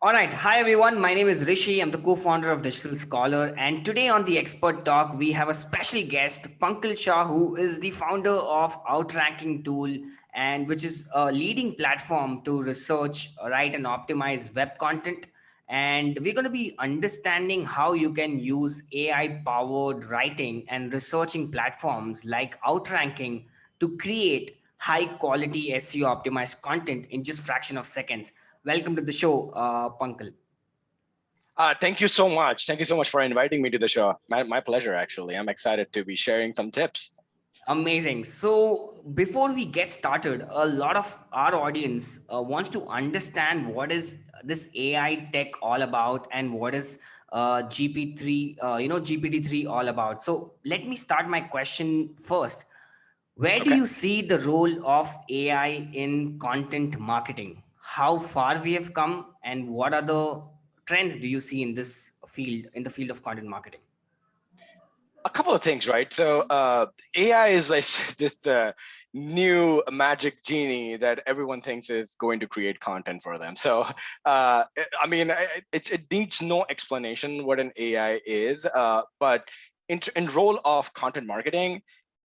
All right. Hi, everyone. My name is Rishi. I'm the co-founder of Digital Scholar. And today on the Expert Talk, we have a special guest, Pankil Shah, who is the founder of Outranking tool, and which is a leading platform to research, write, and optimize web content. And we're going to be understanding how you can use AI-powered writing and researching platforms like Outranking to create high-quality SEO optimized content in just fraction of seconds. Welcome to the show, Pankal. Thank you so much. Thank you so much for inviting me to the show. My pleasure, actually. I'm excited to be sharing some tips. Amazing. So before we get started, a lot of our audience wants to understand what is this AI tech all about and what is GP3, GPT-3 all about. So let me start my question first. Where do Okay. you see the role of AI in content marketing? How far we have come, and what other trends do you see in this field, in the field of content marketing? A couple of things, right? So AI is like this new magic genie that everyone thinks is going to create content for them. So, it needs no explanation what an AI is, but in role of content marketing,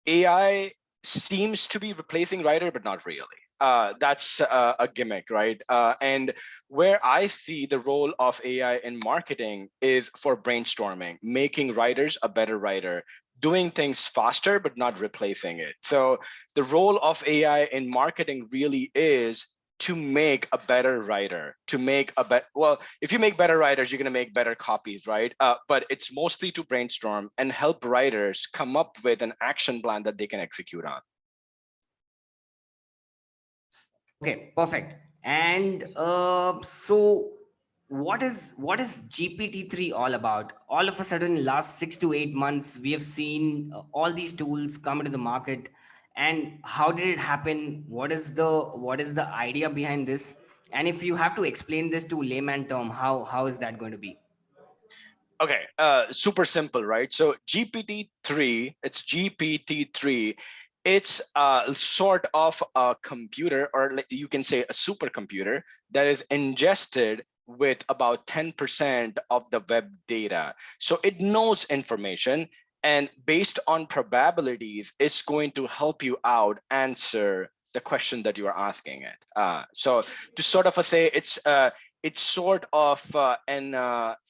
AI seems to be replacing writer, but not really. That's a gimmick, right? And where I see the role of AI in marketing is for brainstorming, making writers a better writer, doing things faster, but not replacing it. So the role of AI in marketing really is to make a better writer, to make a better, well, if you make better writers, you're going to make better copies, right? But it's mostly to brainstorm and help writers come up with an action plan that they can execute on. Okay, perfect. And so what is GPT-3 all about? All of a sudden, last 6 to 8 months, we have seen all these tools come into the market. And how did it happen? What is the idea behind this? And if you have to explain this to layman term, how is that going to be? Okay, super simple, right? So GPT-3, it's GPT-3. It's sort of a computer, or you can say a supercomputer that is ingested with about 10% of the web data. So it knows information, and based on probabilities, it's going to help you out answer the question that you are asking it. So to sort of say, it's sort of an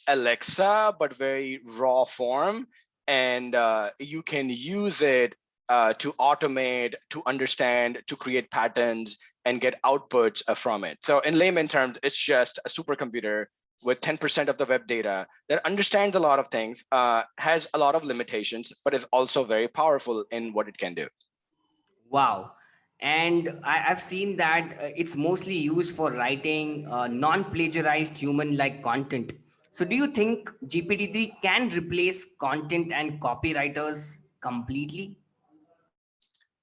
Alexa, but very raw form. And you can use it to automate, to understand, to create patterns and get outputs from it. So in layman terms, it's just a supercomputer with 10% of the web data that understands a lot of things, has a lot of limitations, but is also very powerful in what it can do. Wow. And I've seen that it's mostly used for writing non-plagiarized human-like content. So do you think GPT-3 can replace content and copywriters completely?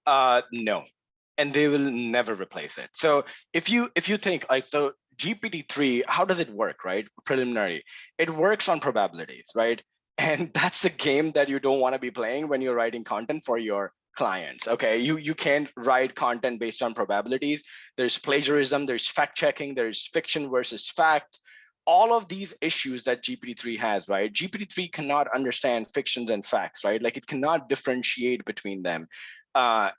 No, and they will never replace it. So if you think like, so GPT-3, how does it work, right? Preliminary, it works on probabilities, right? And that's the game that you don't want to be playing when you're writing content for your clients. Okay, you can't write content based on probabilities. There's plagiarism, there's fact checking, there's fiction versus fact. All of these issues that GPT-3 has, right? GPT-3 cannot understand fictions and facts, right? Like, it cannot differentiate between them.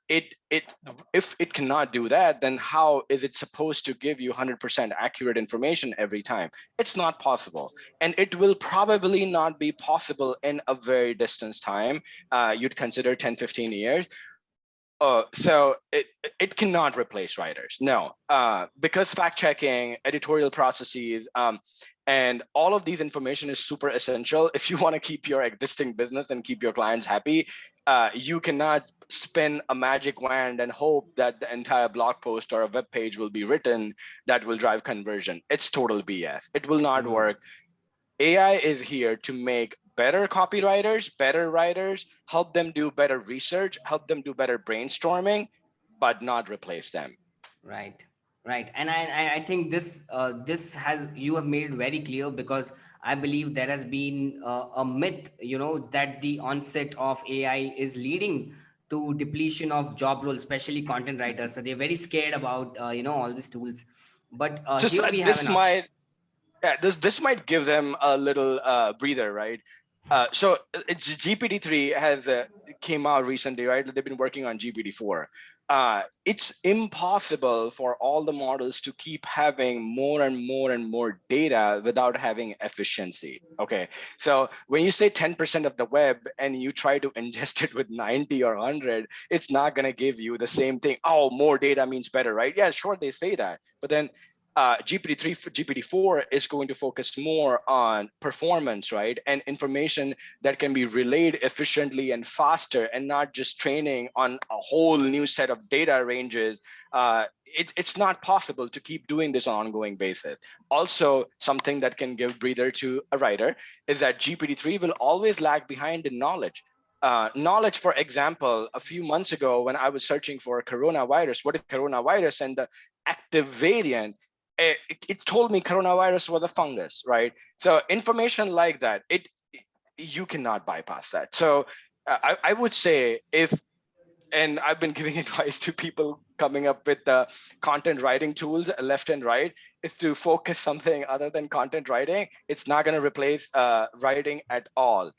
It if it cannot do that, then how is it supposed to give you 100% accurate information every time? It's not possible, and it will probably not be possible in a very distant time. You'd consider 10-15 years. So it cannot replace writers, no, because fact checking, editorial processes, and all of these information is super essential if you want to keep your existing business and keep your clients happy. You cannot spin a magic wand and hope that the entire blog post or a web page will be written that will drive conversion. It's total BS. It will not Hmm. work. AI is here to make better copywriters, better writers, help them do better research, help them do better brainstorming, but not replace them. Right, right. And I think this has you have made it very clear because I believe there has been a myth, that the onset of AI is leading to depletion of job roles, especially content writers. So they're very scared about all these tools. But So here we have this an answer. might Yeah, this might give them a little breather, right? So it's GPT-3 has came out recently, right? They've been working on GPT-4. It's impossible for all the models to keep having more and more and more data without having efficiency. Okay, so when you say 10% of the web and you try to ingest it with 90 or 100, it's not going to give you the same thing. Oh, more data means better, right? Yeah, sure, they say that, but then GPT-3, GPT-4 is going to focus more on performance, right? And information that can be relayed efficiently and faster, and not just training on a whole new set of data ranges. It's not possible to keep doing this on an ongoing basis. Also, something that can give breather to a writer is that GPT-3 will always lag behind in knowledge. Knowledge, for example, a few months ago when I was searching for coronavirus, what is coronavirus, and the active variant, it told me coronavirus was a fungus, right? So information like that, you cannot bypass that. So I would say, if, and I've been giving advice to people coming up with the content writing tools left and right, is to focus something other than content writing. It's not going to replace writing at all.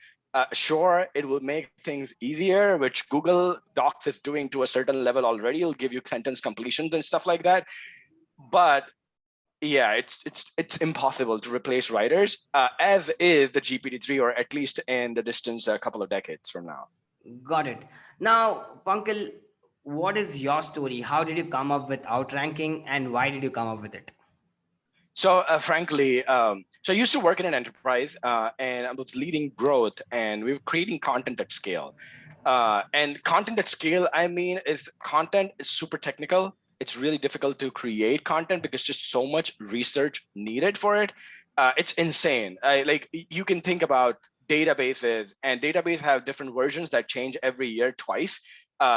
Sure, it will make things easier, which Google Docs is doing to a certain level already. It'll give you sentence completions and stuff like that. But yeah, it's impossible to replace writers, as is the GPT-3, or at least in the distance a couple of decades from now. Got it. Now, Pankil, what is your story? How did you come up with outranking, and why did you come up with it? So frankly, so I used to work in an enterprise, and I was leading growth, and we were creating content at scale. And content at scale, I mean, is content is super technical. It's really difficult to create content because just so much research needed for it. It's insane. Like, you can think about databases, and databases have different versions that change every year twice.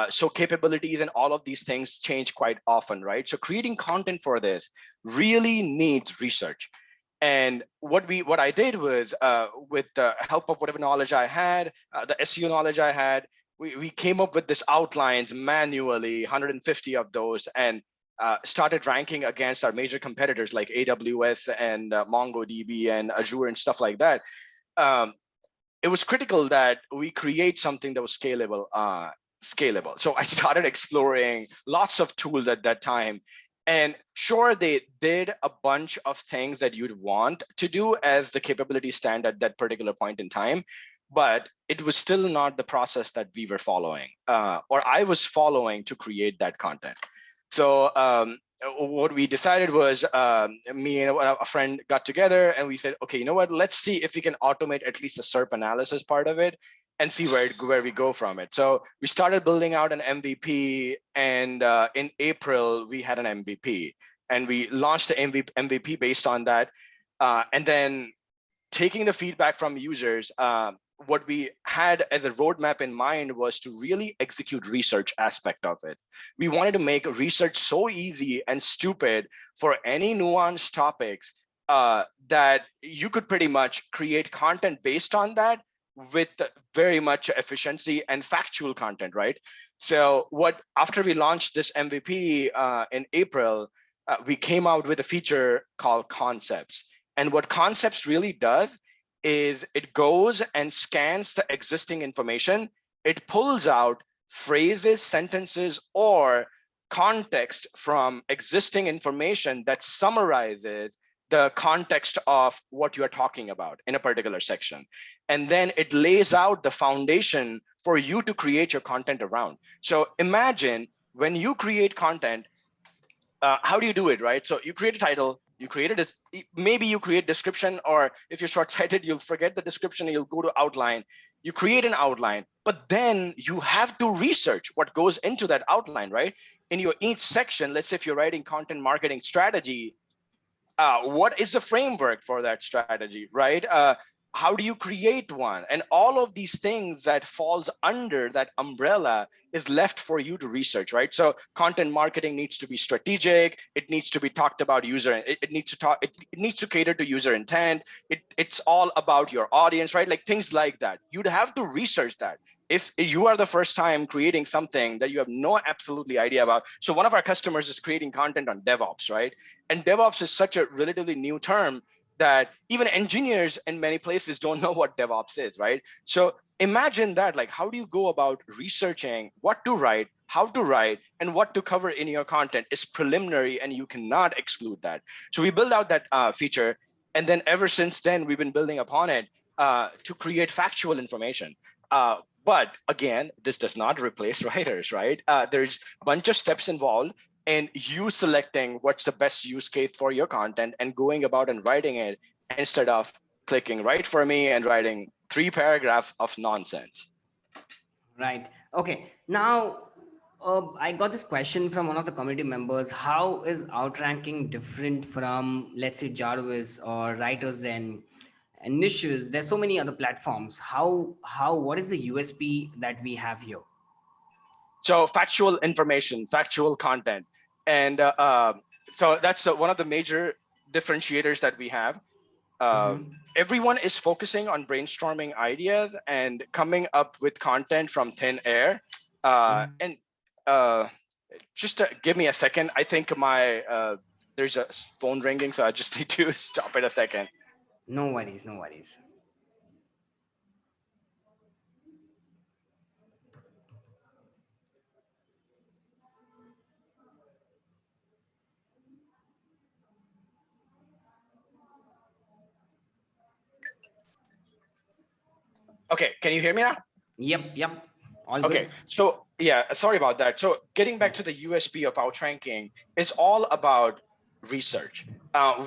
So capabilities and all of these things change quite often, right? So creating content for this really needs research. And what I did was, with the help of whatever knowledge I had, the SEO knowledge I had, we came up with this outlines manually, 150 of those, and started ranking against our major competitors like AWS and MongoDB and Azure and stuff like that. Um, it was critical that we create something that was scalable. So I started exploring lots of tools at that time. And sure, they did a bunch of things that you'd want to do as the capability stand at that particular point in time, but it was still not the process that we were following, or I was following to create that content. So what we decided was, me and a friend got together and we said, okay, you know what? Let's see if we can automate at least the SERP analysis part of it and see where we go from it. So we started building out an MVP, and in April we had an MVP, and we launched the MVP based on that, and then taking the feedback from users. What we had as a roadmap in mind was to really execute research aspect of it. We wanted to make research so easy and stupid for any nuanced topics, that you could pretty much create content based on that with very much efficiency and factual content, right? So what after we launched this MVP in April, we came out with a feature called Concepts. And what Concepts really does is it goes and scans the existing information. It pulls out phrases, sentences, or context from existing information that summarizes the context of what you're talking about in a particular section. And then it lays out the foundation for you to create your content around. So imagine when you create content, how do you do it, right? So you create a title, you create maybe you create description, or if you're short-sighted, you'll forget the description and you'll go to outline. You create an outline, but then you have to research what goes into that outline, right? In your each section, let's say if you're writing content marketing strategy, what is the framework for that strategy, right? How do you create one? And all of these things that falls under that umbrella is left for you to research, right? So content marketing needs to be strategic. It needs to be talked about it needs to talk, it needs to cater to user intent. It's all about your audience, right? Like things like that. You'd have to research that. If you are the first time creating something that you have no absolutely idea about. So one of our customers is creating content on DevOps, right? And DevOps is such a relatively new term. that even engineers in many places don't know what DevOps is, right? So imagine that, like, how do you go about researching what to write, how to write, and what to cover in your content is preliminary, and you cannot exclude that. So we build out that feature, and then ever since then, we've been building upon it to create factual information. But again, this does not replace writers, right? There's a bunch of steps involved, and you selecting what's the best use case for your content and going about and writing it instead of clicking write for me and writing 3 paragraphs of nonsense. Right. Okay. Now, I got this question from one of the community members. How is outranking different from, let's say, Jarvis or Writers and Niches? There's so many other platforms. What is the USP that we have here? So factual information, factual content. And so that's one of the major differentiators that we have. Uh, Mm-hmm. Everyone is focusing on brainstorming ideas and coming up with content from thin air. And just give me a second. I think there's a phone ringing, so I just need to stop it a second. No worries. No worries. Okay, can you hear me now? Yep. Yep. All Okay, good. so yeah, sorry about that. So getting No back to the worries. USP of Outranking, it's all about research.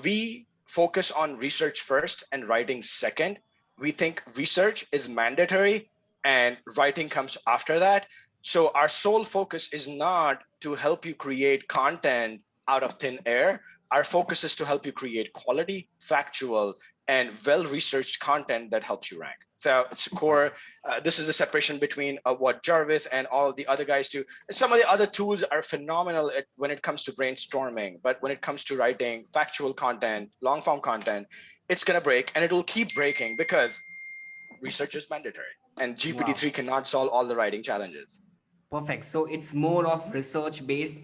We focus on research first and writing second. We think research is mandatory and writing comes after that. So our sole focus is not to help you create content out of thin air. Our focus is to help you create quality, factual, and well-researched content that helps you rank. So it's core. This is the separation between what Jarvis and all the other guys do. And some of the other tools are phenomenal when it comes to brainstorming, but when it comes to writing factual content, long form content, it's going to break, and it will keep breaking because research is mandatory, and Wow. GPT-3 cannot solve all the writing challenges. Perfect. So it's more of research based,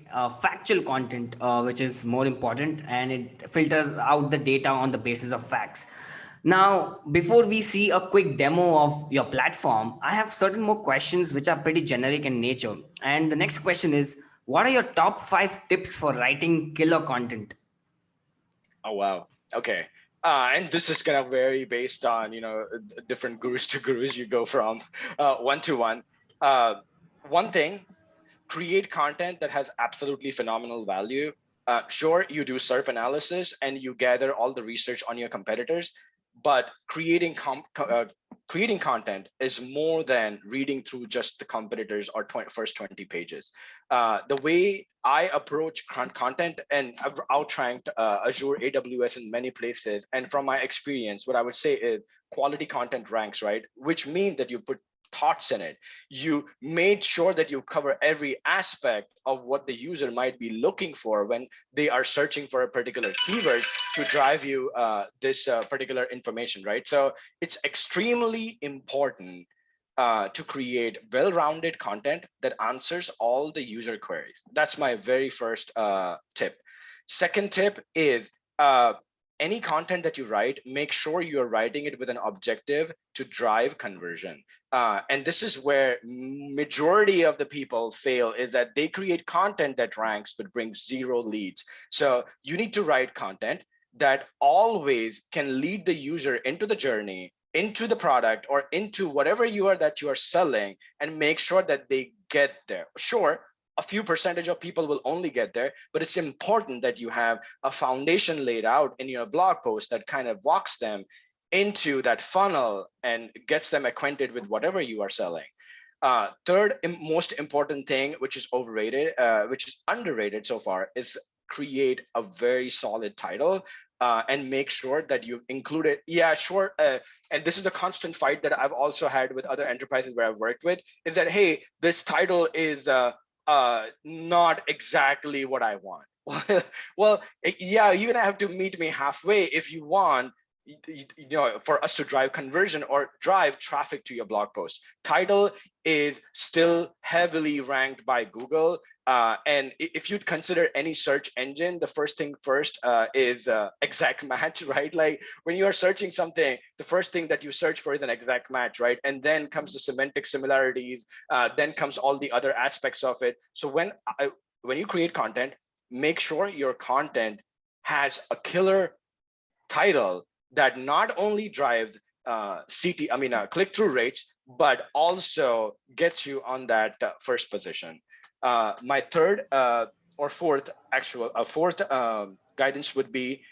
factual content, which is more important, and it filters out the data on the basis of facts. Now, before we see a quick demo of your platform, I have certain more questions which are pretty generic in nature. And the next question is, what are your top 5 tips for writing killer content? Oh, wow. Okay. And this is gonna vary based on different gurus to gurus you go from one to one. Uh, One thing, create content that has absolutely phenomenal value. Sure, you do SERP analysis and you gather all the research on your competitors, but creating content is more than reading through just the competitors or first 20 pages. The way I approach content, and I've outranked Azure, AWS in many places, and from my experience, what I would say is quality content ranks, right? Which means that you put thoughts in it. You made sure that you cover every aspect of what the user might be looking for when they are searching for a particular keyword to drive you this particular information, right? So it's extremely important to create well-rounded content that answers all the user queries. That's my very first tip. Second tip is any content that you write, make sure you're writing it with an objective to drive conversion. And this is where majority of the people fail, is that they create content that ranks but brings zero leads. So you need to write content that always can lead the user into the journey, into the product, or into whatever that you are selling, and make sure that they get there. Sure, a few percentage of people will only get there, but it's important that you have a foundation laid out in your blog post that kind of walks them into that funnel and gets them acquainted with whatever you are selling. Third most important thing, which is overrated, which is underrated so far, is create a very solid title and make sure that you include it. Yeah, sure. And this is the constant fight that I've also had with other enterprises where I've worked with, is that, hey, this title is not exactly what I want. Well, yeah, you're gonna have to meet me halfway if you want, for us to drive conversion or drive traffic to your blog post. Title is still heavily ranked by Google. And if you'd consider any search engine, the first thing first is exact match, right? Like when you are searching something, the first thing that you search for is an exact match, right? And then comes the semantic similarities, then comes all the other aspects of it. So when you create content, make sure your content has a killer title that not only drives click-through rates, but also gets you on that first position. My third or fourth guidance would be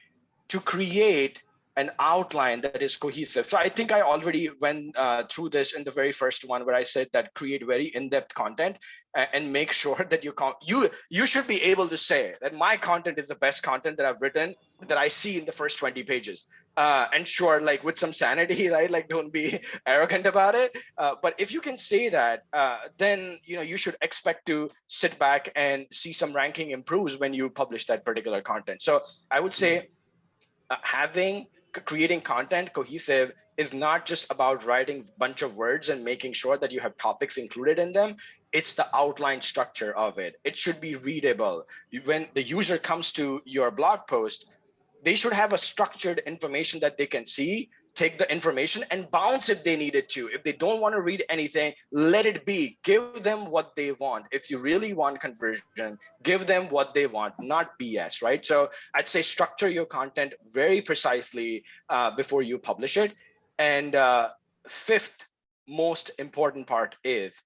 to create an outline that is cohesive. So I think I already went through this in the very first one where I said that create very in-depth content and make sure that you should be able to say that my content is the best content that I've written that I see in the first 20 pages. And sure, like with some sanity, right? Like don't be arrogant about it. But if you can say that, then you should expect to sit back and see some ranking improves when you publish that particular content. So I would say creating content cohesive is not just about writing a bunch of words and making sure that you have topics included in them. It's the outline structure of it. It should be readable. When the user comes to your blog post, they should have a structured information that they can see, take the information and bounce if they needed to. If they don't want to read anything, let it be. Give them what they want. If you really want conversion, give them what they want, not BS, right? So I'd say structure your content very precisely before you publish it. And fifth most important part is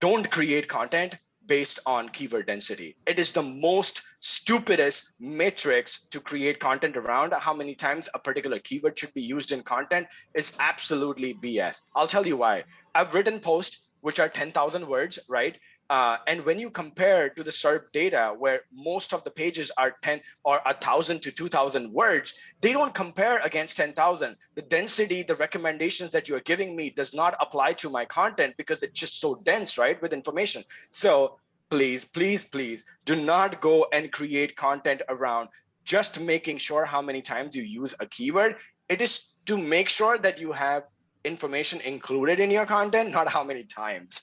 don't create content based on keyword density. It is the most stupidest matrix to create content around. How many times a particular keyword should be used in content is absolutely BS. I'll tell you why. I've written posts which are 10,000 words, right? And when you compare to the SERP data, where most of the pages are 10 or 1,000 to 2,000 words, they don't compare against 10,000. The density, the recommendations that you're giving me does not apply to my content because it's just so dense, right, with information. So please, please, please do not go and create content around just making sure how many times you use a keyword. It is to make sure that you have information included in your content, not how many times.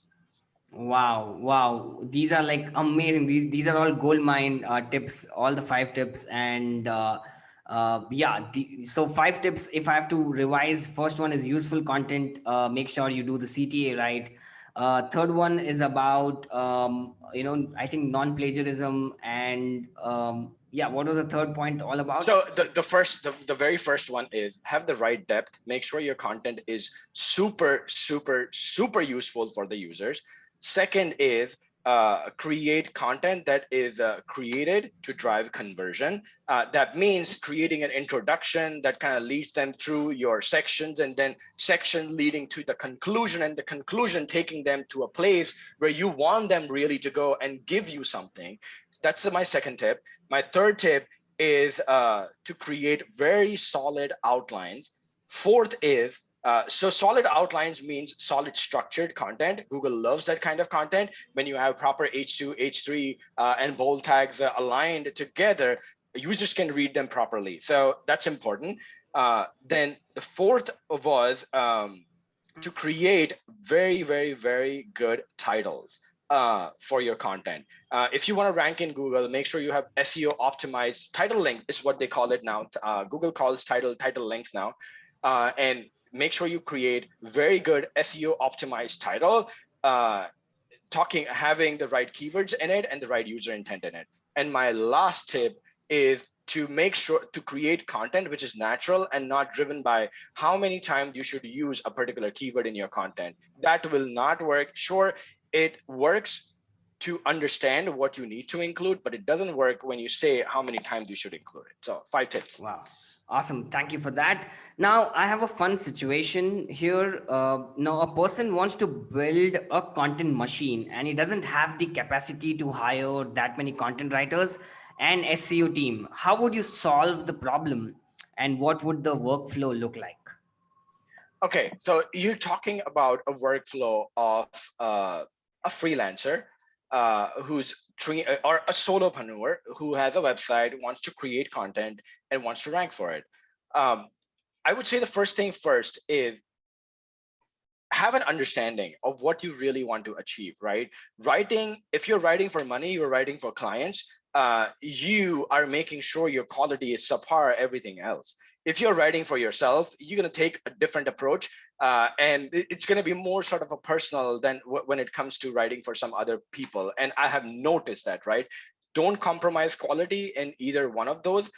Wow, wow. These are like amazing. These are all gold mine tips, all the 5 tips. And yeah, so 5 tips, if I have to revise, first one is useful content. Make sure you do the CTA right. Third one is about, I think non-plagiarism. And yeah, what was the third point all about? So the very first one is have the right depth. Make sure your content is super, super, super useful for the users. Second is create content that is created to drive conversion. That means creating an introduction that kind of leads them through your sections, and then section leading to the conclusion, and the conclusion taking them to a place where you want them really to go and give you something. That's my second tip. My third tip is to create very solid outlines. Fourth is so solid outlines means solid structured content. Google loves that kind of content. When you have proper H2, H3, and bold tags aligned together, users can read them properly. So that's important. Then the fourth was to create very, very, very good titles for your content. If you want to rank in Google, make sure you have SEO optimized title link is what they call it now. Google calls title links now. And make sure you create very good SEO optimized title, having the right keywords in it and the right user intent in it. And my last tip is to make sure to create content which is natural and not driven by how many times you should use a particular keyword in your content. That will not work. Sure, it works to understand what you need to include, but it doesn't work when you say how many times you should include it. So 5 tips. Wow. Awesome. Thank you for that. Now, I have a fun situation here. Now, a person wants to build a content machine and he doesn't have the capacity to hire that many content writers and SEO team. How would you solve the problem and what would the workflow look like? Okay, so you're talking about a workflow of a freelancer or a solopreneur who has a website, wants to create content, and wants to rank for it. I would say the first thing first is have an understanding of what you really want to achieve, right? Writing, if you're writing for money, you're writing for clients, you are making sure your quality is subpar everything else. If you're writing for yourself, you're going to take a different approach, and it's going to be more sort of a personal than when it comes to writing for some other people. And I have noticed that, right? Don't compromise quality in either one of those.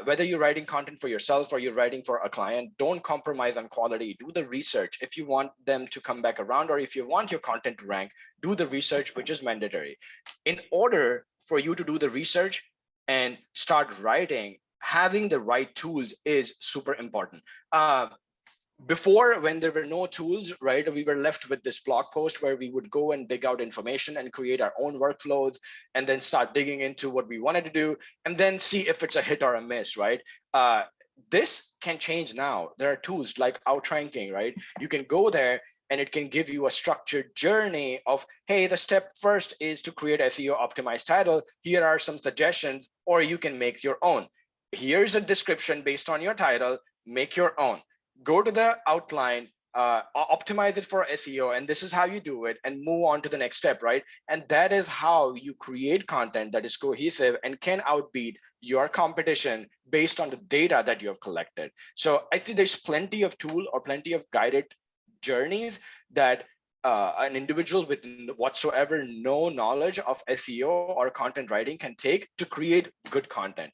Whether you're writing content for yourself or you're writing for a client, don't compromise on quality. Do the research. If you want them to come back around, or if you want your content to rank, do the research, which is mandatory. In order for you to do the research and start writing, having the right tools is super important. Before, when there were no tools, right, we were left with this blog post where we would go and dig out information and create our own workflows, and then start digging into what we wanted to do, and then see if it's a hit or a miss, right? This can change now. There are tools like Outranking, right? You can go there and it can give you a structured journey of, hey, the step first is to create SEO optimized title. Here are some suggestions, or you can make your own. Here's a description based on your title, make your own. Go to the outline, optimize it for SEO, and this is how you do it, and move on to the next step, right? And that is how you create content that is cohesive and can outbeat your competition based on the data that you have collected. So I think there's plenty of tool or plenty of guided journeys that an individual with whatsoever no knowledge of SEO or content writing can take to create good content.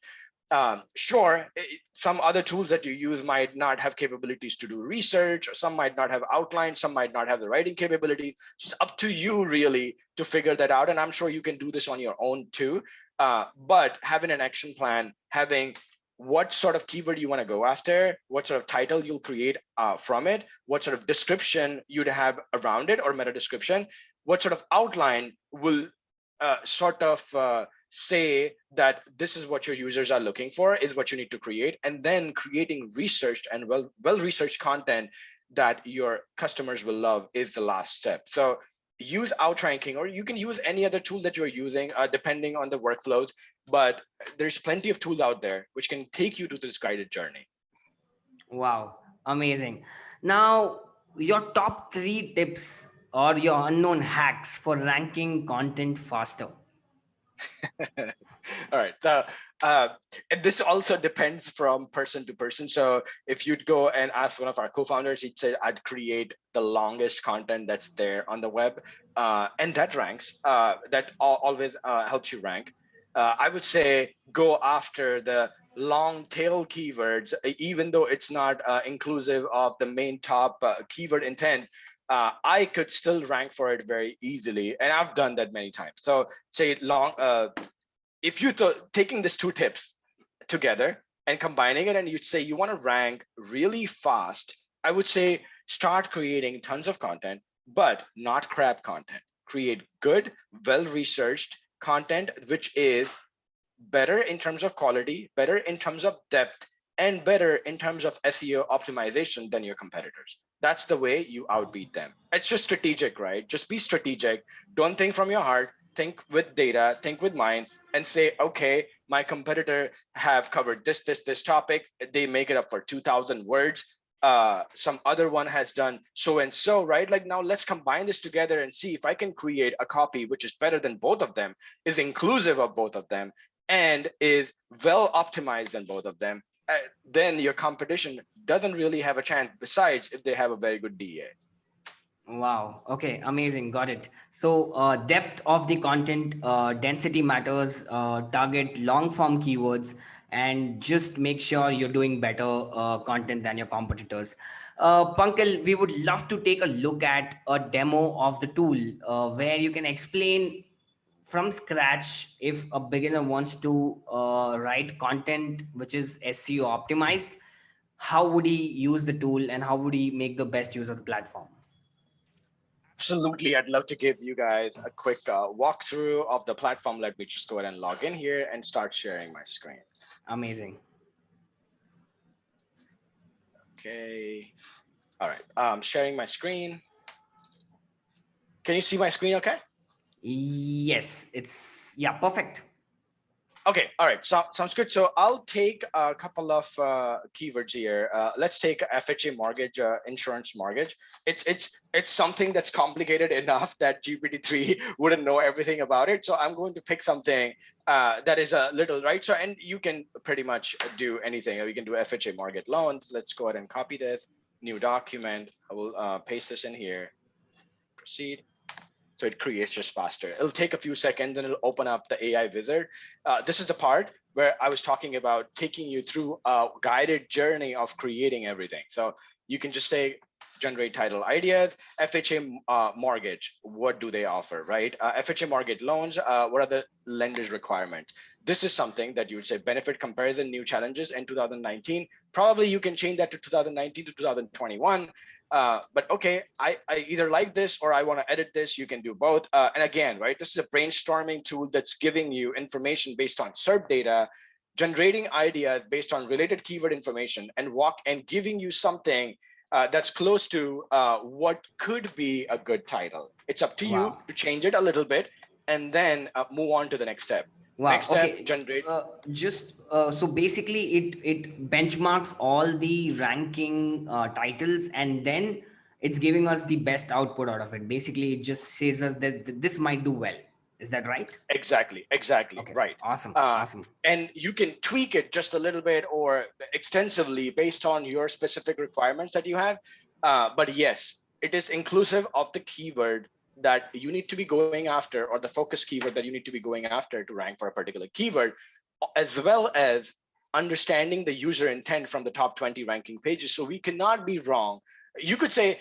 Sure, some other tools that you use might not have capabilities to do research, or some might not have outlines, some might not have the writing capability. It's up to you really to figure that out. And I'm sure you can do this on your own too. But having an action plan, having what sort of keyword you want to go after, what sort of title you'll create from it, what sort of description you'd have around it or meta description, what sort of outline will sort of say that this is what your users are looking for, is what you need to create, and then creating researched and well-researched content that your customers will love is the last step. So use Outranking, or you can use any other tool that you're using, depending on the workflows, but there's plenty of tools out there which can take you to this guided journey. Wow, amazing. Now, your top 3 tips or your unknown hacks for ranking content faster. All right. Uh, and this also depends from person to person. So if you'd go and ask one of our co-founders, he'd say, I'd create the longest content that's there on the web. And that ranks, that always helps you rank. I would say go after the long tail keywords, even though it's not inclusive of the main top keyword intent. I could still rank for it very easily. And I've done that many times. So say long, if you taking these 2 tips together and combining it, and you say you want to rank really fast, I would say start creating tons of content, but not crap content. Create good, well-researched content, which is better in terms of quality, better in terms of depth, and better in terms of SEO optimization than your competitors. That's the way you outbeat them. It's just strategic, right? Just be strategic. Don't think from your heart. Think with data, think with mind, and say, okay, my competitor have covered this topic. They make it up for 2,000 words. Some other one has done so and so, right? Like, now let's combine this together and see if I can create a copy which is better than both of them, is inclusive of both of them, and is well optimized than both of them. Then your competition doesn't really have a chance, besides if they have a very good DA. Wow. Okay. Amazing. Got it. So, depth of the content, density matters, target long form keywords, and just make sure you're doing better content than your competitors. Pankil, we would love to take a look at a demo of the tool where you can explain from scratch if a beginner wants to write content which is SEO optimized. How would he use the tool and how would he make the best use of the platform? Absolutely. I'd love to give you guys a quick walkthrough of the platform. Let me just go ahead and log in here and start sharing my screen. Amazing. Okay. All right. Sharing my screen. Can you see my screen okay? Yes, it's, yeah, perfect. Okay, all right, so sounds good. So I'll take a couple of keywords here. Let's take FHA mortgage, insurance mortgage. It's something that's complicated enough that GPT-3 wouldn't know everything about it. So I'm going to pick something that is a little, right? So, and you can pretty much do anything. We can do FHA mortgage loans. Let's go ahead and copy this, new document. I will paste this in here, proceed. So it creates just faster. It'll take a few seconds and it'll open up the AI wizard. This is the part where I was talking about taking you through a guided journey of creating everything. So you can just say, generate title ideas, FHA mortgage, what do they offer, right? FHA mortgage loans, what are the lender's requirements? This is something that you would say benefit comparison, new challenges in 2019. Probably you can change that to 2019 to 2021. But okay, I either like this or I want to edit this. You can do both. And again, right, this is a brainstorming tool that's giving you information based on SERP data, generating ideas based on related keyword information, and giving you something that's close to what could be a good title. It's up to you Wow. to change it a little bit and then move on to the next step. Wow. Next step, Okay. generate. Just so basically, it benchmarks all the ranking titles, and then it's giving us the best output out of it. Basically, it just says us that this might do well. Is that right? Exactly, Okay. right. Awesome. Uh, Awesome. and you can tweak it just a little bit or extensively based on your specific requirements that you have. But yes, it is inclusive of the keyword that you need to be going after, or the focus keyword that you need to be going after to rank for a particular keyword, as well as understanding the user intent from the top 20 ranking pages. So we cannot be wrong. You could say,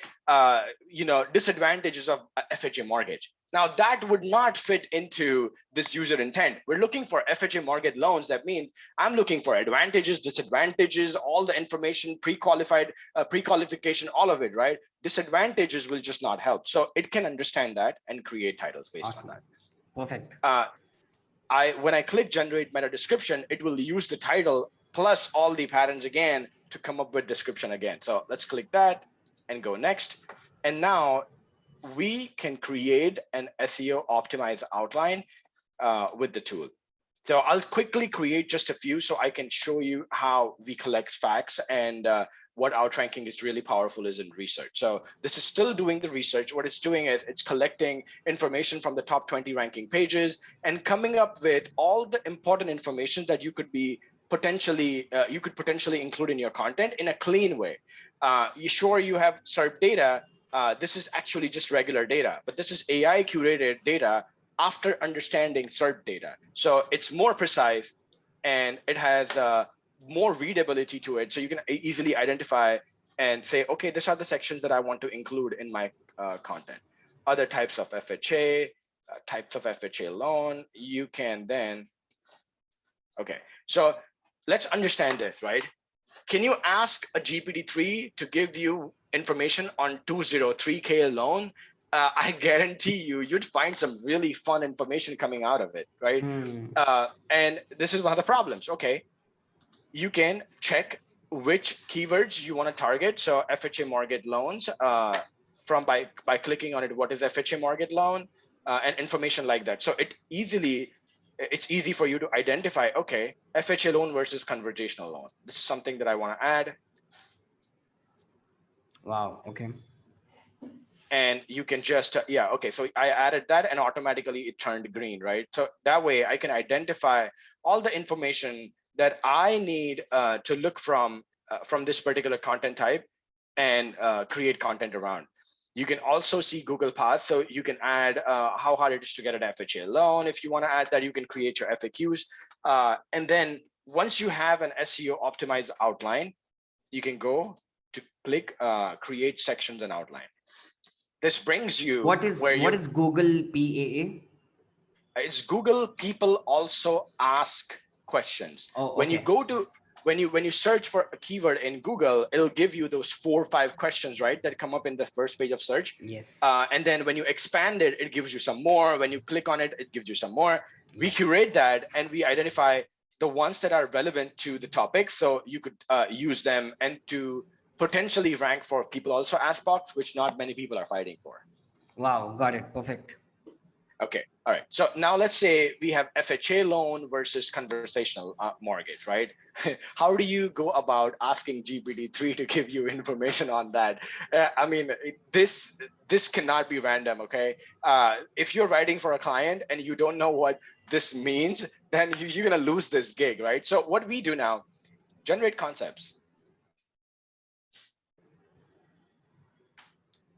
disadvantages of FHA mortgage. Now that would not fit into this user intent. We're looking for FHA mortgage loans. That means I'm looking for advantages, disadvantages, all the information, pre-qualified, pre-qualification, all of it, right? Disadvantages will just not help. So it can understand that and create titles based on Awesome. that. Perfect. When I click generate meta description, it will use the title plus all the patterns again to come up with description again. So let's click that and go next. And now we can create an SEO optimized outline with the tool. So I'll quickly create just a few so I can show you how we collect facts and what outranking is really powerful is in research. So this is still doing the research. What it's doing is it's collecting information from the top 20 ranking pages and coming up with all the important information that you could potentially include in your content in a clean way. You have SERP data. This is actually just regular data, but this is AI curated data after understanding SERP data. So it's more precise and it has more readability to it. So you can easily identify and say, okay, these are the sections that I want to include in my content. Other types of FHA, types of FHA loan, you can then, okay. So let's understand this, right? Can you ask a GPT-3 to give you information on 203K loan? I guarantee you'd find some really fun information coming out of it, right? Hmm. And this is one of the problems. Okay, you can check which keywords you want to target. So FHA mortgage loans, by clicking on it, what is FHA mortgage loan, and information like that. So it's easy for you to identify, okay, FHA loan versus conversational loan. This is something that I want to add. Wow. Okay. And you can just, yeah, okay, so I added that and automatically it turned green, right? So that way I can identify all the information that I need to look from this particular content type and create content around. You can also see Google Paths, so you can add how hard it is to get an FHA loan. If you want to add that, you can create your FAQs. And then once you have an SEO optimized outline, you can go to click create sections and outline. This brings you where What you, is Google it's Google people also ask questions. Oh, When you okay. go to, when you search for a keyword in Google, it'll give you those 4 or 5 questions, right, that come up in the first page of search. Yes. And then when you expand it, it gives you some more. When you click on it, it gives you some more. We Yeah. curate that and we identify the ones that are relevant to the topic, so you could use them and to potentially rank for people also ask box, which not many people are fighting for. Wow. Got it. Perfect. Okay, all right. So now let's say we have FHA loan versus conversational mortgage, right? How do you go about asking GPT-3 to give you information on that? I mean, this cannot be random, okay? If you're writing for a client and you don't know what this means, then you're gonna lose this gig, right? So what we do now, generate concepts.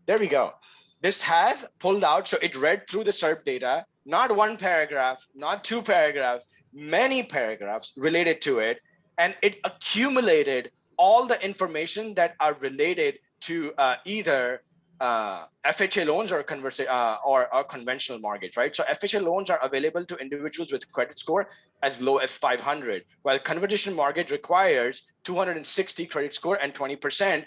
There we go. This has pulled out, so it read through the SERP data, not one paragraph, not two paragraphs, many paragraphs related to it, and it accumulated all the information that are related to either FHA loans or or conventional mortgage, right? So FHA loans are available to individuals with credit score as low as 500, while conventional mortgage requires 260 credit score and 20%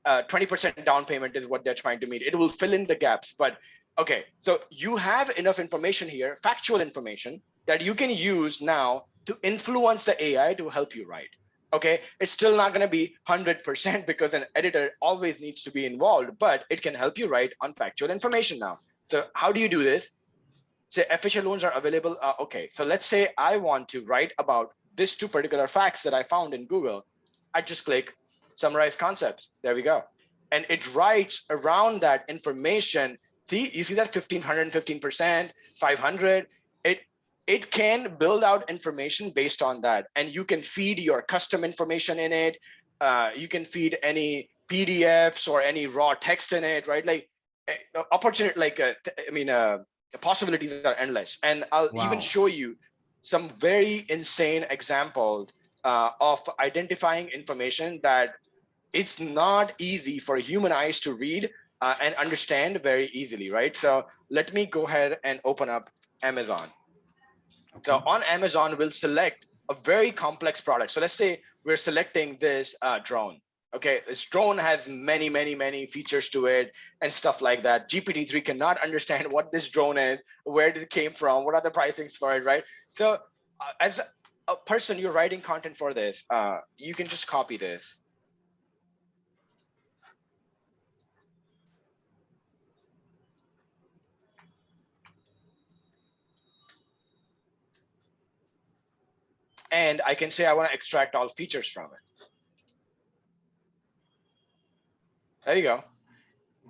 20% down payment is what they're trying to meet. It will fill in the gaps, but okay, so you have enough information here, factual information, that you can use now to influence the AI to help you write. Okay, it's still not going to be 100% because an editor always needs to be involved, but it can help you write on factual information now. So how do you do this? Say FHA loans are available. Okay, so let's say I want to write about these two particular facts that I found in Google. I just click summarize concepts. There we go. And it writes around that information. See, you see that 1500, 15%, 500. It can build out information based on that. And you can feed your custom information in it. You can feed any PDFs or any raw text in it, right? Like opportunity, like, possibilities are endless. And I'll even show you some very insane examples of identifying information that it's not easy for human eyes to read and understand very easily, right? So let me go ahead and open up Amazon. Okay. So on Amazon, we'll select a very complex product. So let's say we're selecting this drone. Okay, this drone has many, many, many features to it and stuff like that. GPT-3 cannot understand what this drone is, where it came from, what are the pricings for it, right? So as a person, you're writing content for this, you can just copy this. And I can say I want to extract all features from it. There you go. Wow.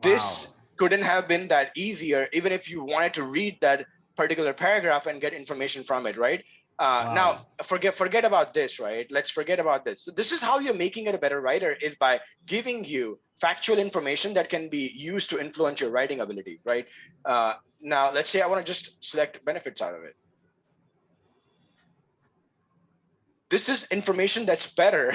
This couldn't have been that easier, even if you wanted to read that particular paragraph and get information from it, right? Now, forget about this, right? Let's forget about this. So this is how you're making it a better writer, is by giving you factual information that can be used to influence your writing ability, right? Now, let's say I want to just select benefits out of it. This is information that's better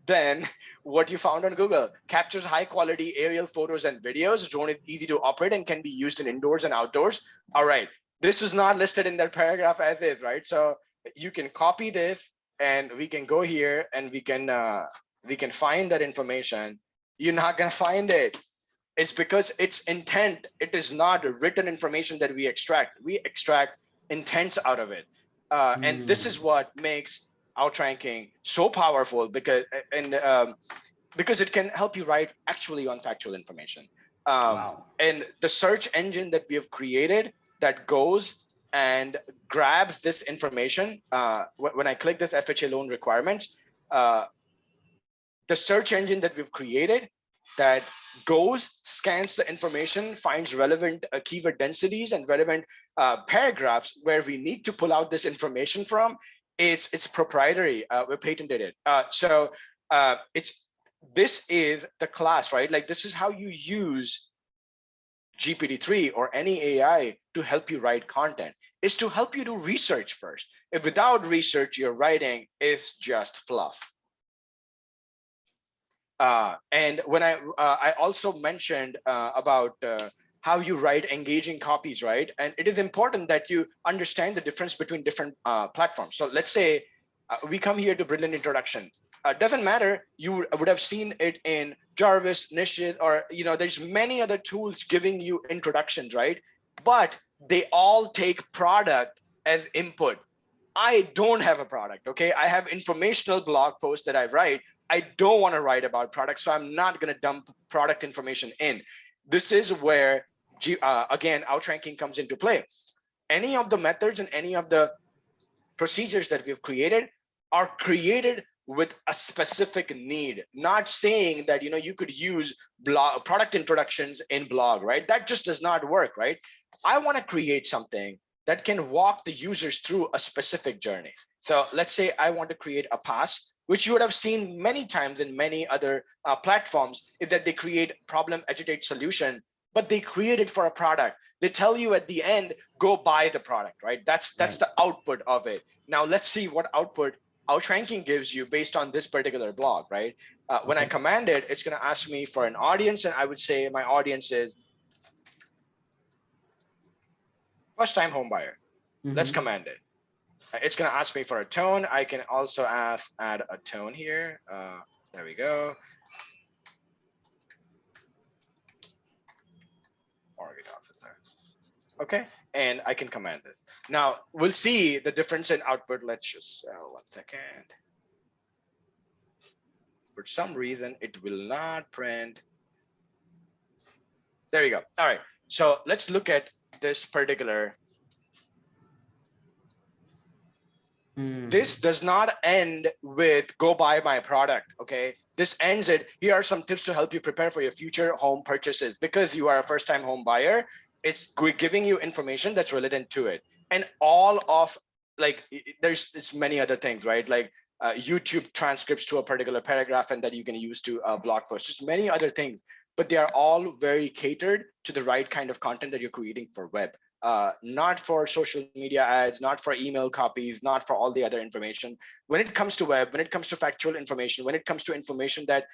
than what you found on Google. Captures high quality aerial photos and videos. Drone is easy to operate and can be used in indoors and outdoors. All right, this is not listed in that paragraph as is, right? So you can copy this and we can go here and we can find that information. You're not gonna find it. It's because it's intent. It is not written information that we extract. We extract intents out of it. And this is what makes outranking so powerful, because it can help you write actually on factual information. And the search engine that we have created that goes and grabs this information, when I click this FHA loan requirements, the search engine that we've created that goes, scans the information, finds relevant keyword densities and relevant paragraphs where we need to pull out this information from. It's proprietary. We patented it. So this is the class, right? Like, this is how you use GPT-3 or any AI to help you write content, is to help you do research first. If without research, your writing is just fluff. And when I also mentioned about how you write engaging copies, right? And it is important that you understand the difference between different platforms. So let's say we come here to Brilliant Introduction. Doesn't matter, you would have seen it in Jarvis, Nishit, or there's many other tools giving you introductions, right? But they all take product as input. I don't have a product, okay? I have informational blog posts that I write. I don't want to write about products, so I'm not going to dump product information in. This is where, again, outranking comes into play. Any of the methods and any of the procedures that we've created are created with a specific need, not saying that you could use blog product introductions in blog, right? That just does not work, right? I want to create something that can walk the users through a specific journey. So let's say I want to create a pass, which you would have seen many times in many other platforms, is that they create problem, agitate, solution, but they create it for a product. They tell you at the end, go buy the product, right? That's the output of it. Now let's see what output Outranking gives you based on this particular blog, right? When I command it, it's going to ask me for an audience, and I would say my audience is first-time home buyer. Let's command it. It's going to ask me for a tone. I can also add a tone here. There we go. Mortgage officer. Okay, and I can command this. Now we'll see the difference in output. Let's just 1 second. For some reason, it will not print. There you go. All right, so let's look at this particular. This does not end with go buy my product, okay? This ends it, here are some tips to help you prepare for your future home purchases. Because you are a first-time home buyer, it's giving you information that's relevant to it. And all of, like, it's many other things, right? Like YouTube transcripts to a particular paragraph and that you can use to blog posts, just many other things. But they are all very catered to the right kind of content that you're creating for web. Not for social media ads, not for email copies, not for all the other information. When it comes to web, when it comes to factual information, when it comes to information that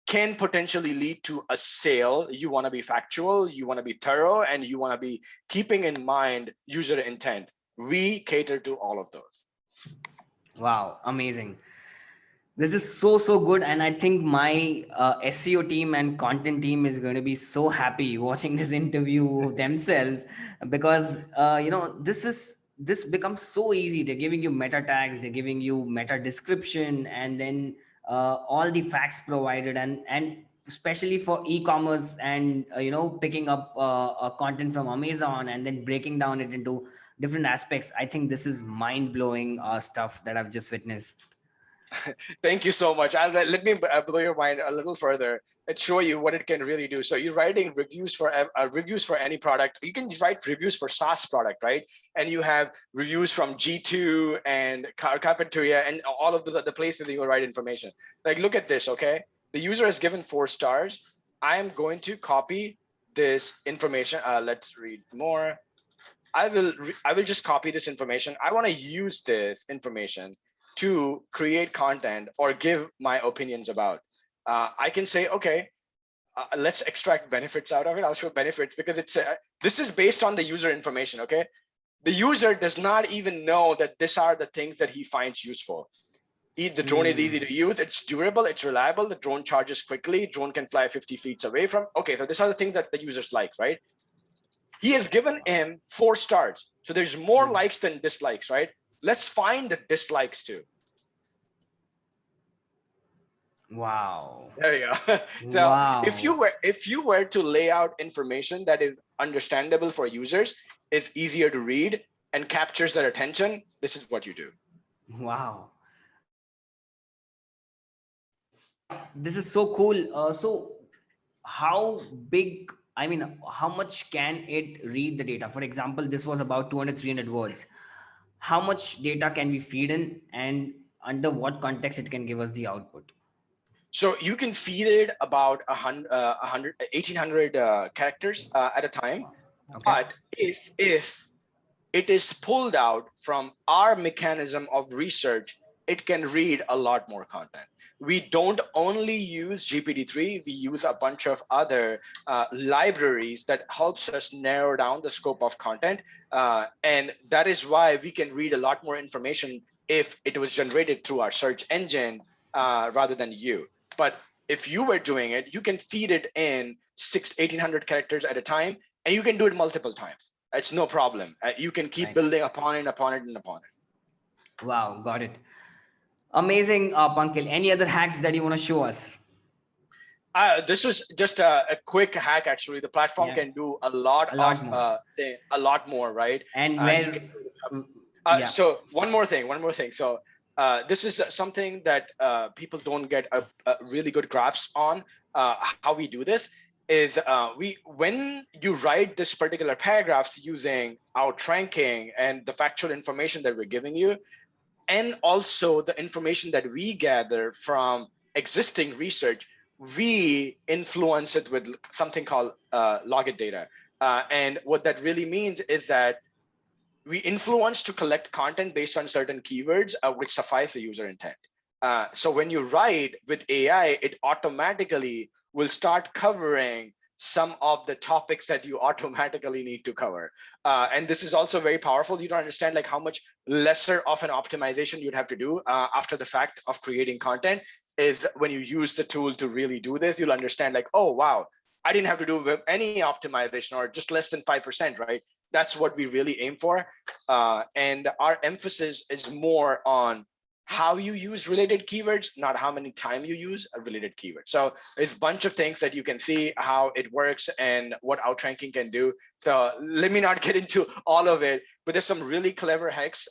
can potentially lead to a sale, you want to be factual, you want to be thorough, and you want to be keeping in mind user intent. We cater to all of those. Wow, amazing. This is so good, and I think my SEO team and content team is going to be so happy watching this interview themselves, because this becomes so easy. They're giving you meta tags, they're giving you meta description, and then all the facts provided, and especially for e-commerce, and picking up content from Amazon and then breaking down it into different aspects. I think this is mind-blowing stuff that I've just witnessed. Thank you so much. Let me blow your mind a little further and show you what it can really do. So you're writing reviews for any product. You can write reviews for SaaS product, right? And you have reviews from G2 and Cafeteria and all of the places that you will write information. Like, look at this, okay? The user has given 4 stars. I am going to copy this information. Let's read more. I will just copy this information. I want to use this information to create content or give my opinions about. I can say, okay, let's extract benefits out of it. I'll show benefits because this is based on the user information, okay? The user does not even know that these are the things that he finds useful. The drone is easy to use, it's durable, it's reliable, the drone charges quickly, drone can fly 50 feet away from. Okay, so these are the things that the users like, right? He has given him 4 stars. So there's more likes than dislikes, right? Let's find the dislikes too. Wow. There you go. So wow. if you were to lay out information that is understandable for users, is easier to read and captures their attention, this is what you do. Wow. This is so cool. So how big, I mean, how much can it read the data? For example, this was about 200, 300 words. How much data can we feed in, and under what context it can give us the output? So you can feed it about 1,800 characters at a time. Okay. But if it is pulled out from our mechanism of research, it can read a lot more content. We don't only use GPT-3, we use a bunch of other libraries that helps us narrow down the scope of content. And that is why we can read a lot more information if it was generated through our search engine rather than you. But if you were doing it, you can feed it in 1,800 characters at a time, and you can do it multiple times. It's no problem. You can keep building upon it, and upon it. Wow, got it. Amazing, Pankil. Any other hacks that you want to show us? This was just a quick hack. Actually, the platform Yeah, can do a lot a lot of more. a lot more, right? And You can. where, yeah, So one more thing. So this is something that people don't get a really good grasp on. How we do this is when you write this particular paragraphs using outranking and the factual information that we're giving you, and also the information that we gather from existing research, we influence it with something called logit data. And what that really means is that we influence to collect content based on certain keywords which suffice the user intent. So when you write with AI, it automatically will start covering some of the topics that you automatically need to cover. And this is also very powerful. You don't understand like how much lesser of an optimization you'd have to do after the fact of creating content is when you use the tool to really do this, you'll understand like, oh, wow, I didn't have to do any optimization or just less than 5%, right? That's what we really aim for. And our emphasis is more on how you use related keywords, not how many time you use a related keyword. So there's a bunch of things that you can see how it works and what outranking can do. So let me not get into all of it, but there's some really clever hacks.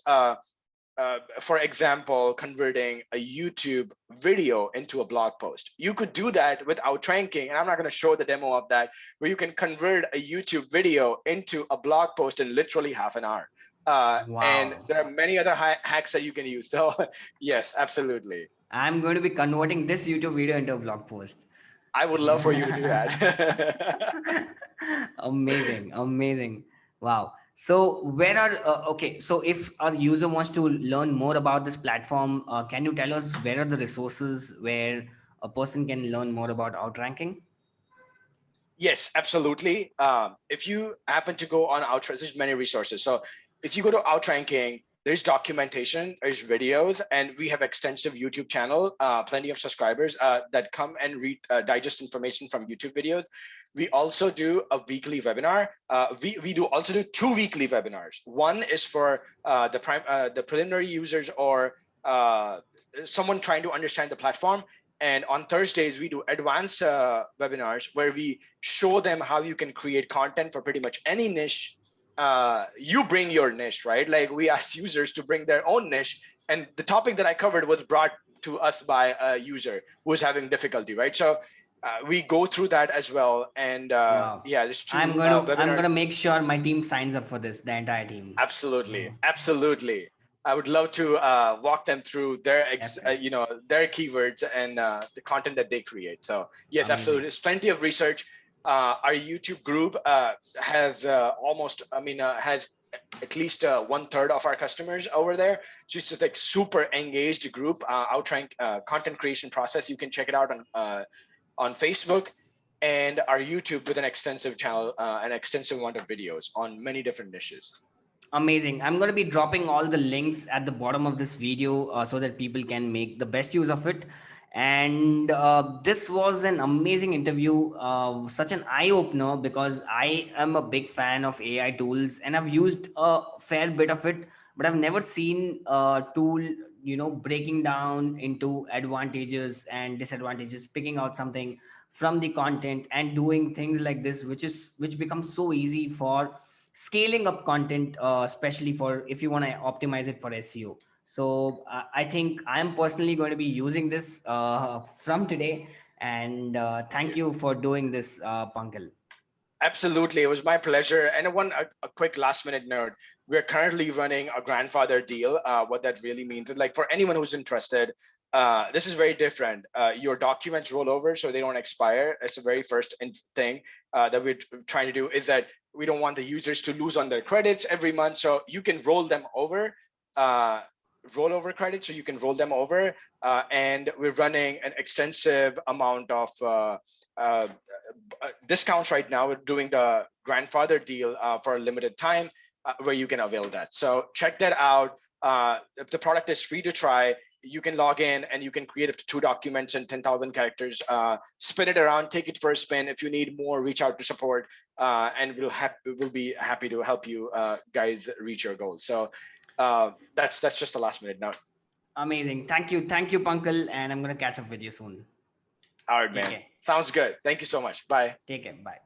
For example, converting a YouTube video into a blog post. You could do that with outranking, and I'm not going to show the demo of that, where you can convert a YouTube video into a blog post in literally half an hour. And wow. there are many other hacks that you can use. So yes, absolutely. I'm going to be converting this YouTube video into a blog post. I would love for you to do that. Amazing, amazing. Wow. So where are okay, so if a user wants to learn more about this platform, can you tell us where are the resources where a person can learn more about outranking? Yes, absolutely. If you happen to go on Outranking, there's many resources. So if you go to Outranking, there's documentation, there's videos, and we have extensive YouTube channel, plenty of subscribers that come and read, digest information from YouTube videos. We also do a weekly webinar. We do also do 2 weekly webinars. One is for the preliminary users or someone trying to understand the platform. And on Thursdays, we do advanced webinars where we show them how you can create content for pretty much any niche. You bring your niche, right? Like we ask users to bring their own niche. And the topic that I covered was brought to us by a user who was having difficulty, right? So we go through that as well. And Wow. yeah, there's I'm two going to I'm webinars. going to make sure my team signs up for this, the entire team. Absolutely, absolutely. I would love to walk them through their, Definitely. their keywords and the content that they create. So yes, absolutely. Amazing. There's plenty of research. Our YouTube group has almost, has at least 1/3 of our customers over there. So it's just like super engaged group. Outrank content creation process. You can check it out on Facebook and our YouTube with an extensive channel, an extensive amount of videos on many different niches. Amazing. I'm going to be dropping all the links at the bottom of this video so that people can make the best use of it. And this was an amazing interview, such an eye opener because I am a big fan of AI tools and I've used a fair bit of it, but I've never seen a tool, breaking down into advantages and disadvantages, picking out something from the content and doing things like this, which becomes so easy for scaling up content, especially for if you want to optimize it for SEO. So I think I'm personally going to be using this from today. And Thank thank you. you for doing this, Pankil. Absolutely, it was my pleasure. And a quick last minute note: we're currently running a grandfather deal. What that really means is, like, for anyone who's interested, this is very different. Your documents roll over, so they don't expire. It's the very first thing that we're trying to do. Is that we don't want the users to lose on their credits every month, so you can roll them over. Uh, Rollover credits, so you can roll them over, and we're running an extensive amount of discounts right now. We're doing the grandfather deal for a limited time where you can avail that. So check that out. If the product is free to try, you can log in and you can create up to 2 documents in 10,000 characters, spin it around, take it for a spin. If you need more, reach out to support, and we'll be happy to help you guys reach your goals. So that's just the last minute note. Amazing. Thank you, Pankil, and I'm going to catch up with you soon. All right, Take man. care. Sounds good. Thank you so much. Bye. Take care. Bye.